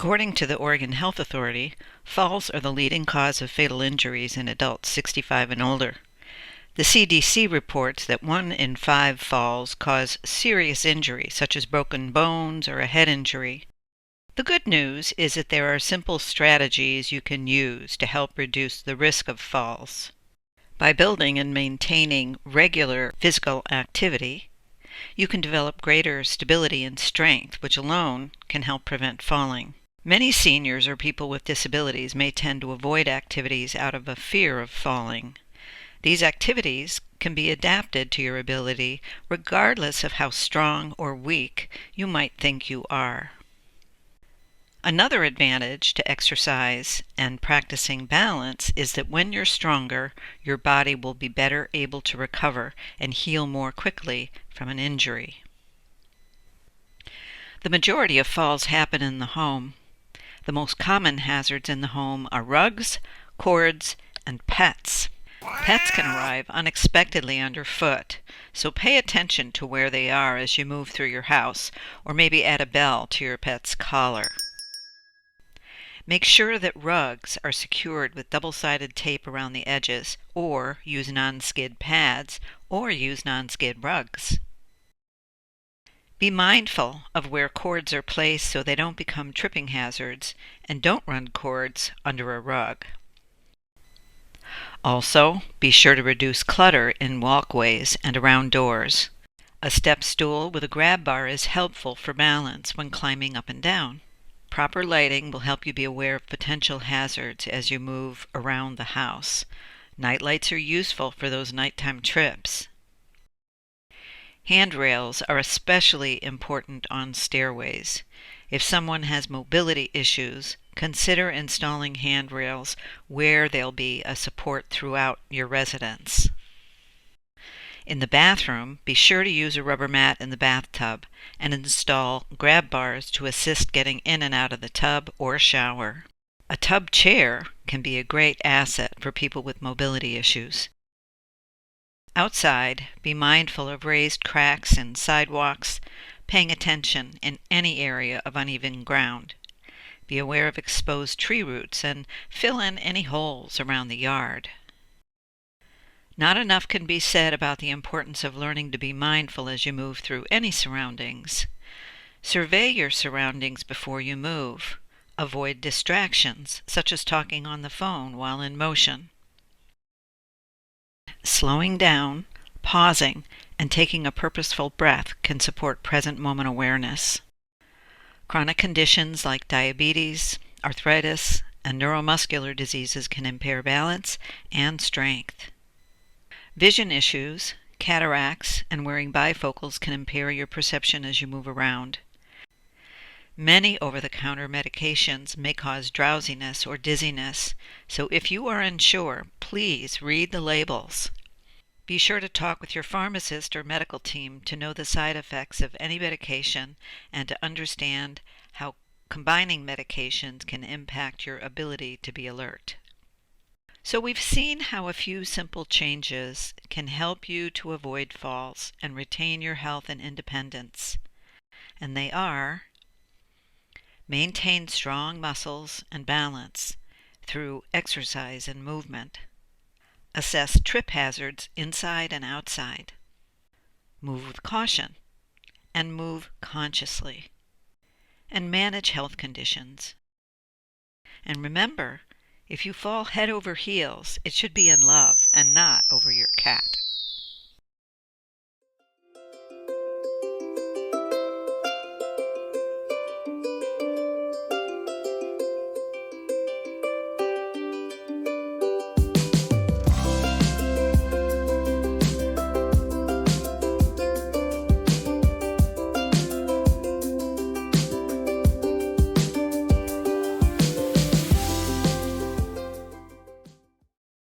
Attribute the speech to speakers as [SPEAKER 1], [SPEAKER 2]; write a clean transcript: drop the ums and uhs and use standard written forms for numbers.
[SPEAKER 1] According to the Oregon Health Authority, falls are the leading cause of fatal injuries in adults 65 and older. The CDC reports that 1 in 5 falls cause serious injury, such as broken bones or a head injury. The good news is that there are simple strategies you can use to help reduce the risk of falls. By building and maintaining regular physical activity, you can develop greater stability and strength, which alone can help prevent falling. Many seniors or people with disabilities may tend to avoid activities out of a fear of falling. These activities can be adapted to your ability regardless of how strong or weak you might think you are. Another advantage to exercise and practicing balance is that when you're stronger, your body will be better able to recover and heal more quickly from an injury. The majority of falls happen in the home. The most common hazards in the home are rugs, cords, and pets. Pets can arrive unexpectedly underfoot, so pay attention to where they are as you move through your house, or maybe add a bell to your pet's collar. Make sure that rugs are secured with double-sided tape around the edges, or use non-skid pads, or use non-skid rugs. Be mindful of where cords are placed so they don't become tripping hazards, and don't run cords under a rug. Also, be sure to reduce clutter in walkways and around doors. A step stool with a grab bar is helpful for balance when climbing up and down. Proper lighting will help you be aware of potential hazards as you move around the house. Night lights are useful for those nighttime trips. Handrails are especially important on stairways. If someone has mobility issues, consider installing handrails where they'll be a support throughout your residence. In the bathroom, be sure to use a rubber mat in the bathtub and install grab bars to assist getting in and out of the tub or shower. A tub chair can be a great asset for people with mobility issues. Outside, be mindful of raised cracks in sidewalks, paying attention in any area of uneven ground. Be aware of exposed tree roots and fill in any holes around the yard. Not enough can be said about the importance of learning to be mindful as you move through any surroundings. Survey your surroundings before you move. Avoid distractions, such as talking on the phone while in motion. Slowing down, pausing, and taking a purposeful breath can support present moment awareness. Chronic conditions like diabetes, arthritis, and neuromuscular diseases can impair balance and strength. Vision issues, cataracts, and wearing bifocals can impair your perception as you move around. Many over-the-counter medications may cause drowsiness or dizziness, so if you are unsure, please read the labels. Be sure to talk with your pharmacist or medical team to know the side effects of any medication and to understand how combining medications can impact your ability to be alert. So we've seen how a few simple changes can help you to avoid falls and retain your health and independence. And they are: maintain strong muscles and balance through exercise and movement. Assess trip hazards inside and outside. Move with caution and move consciously. And manage health conditions. And remember, if you fall head over heels, it should be in love and not over your cat.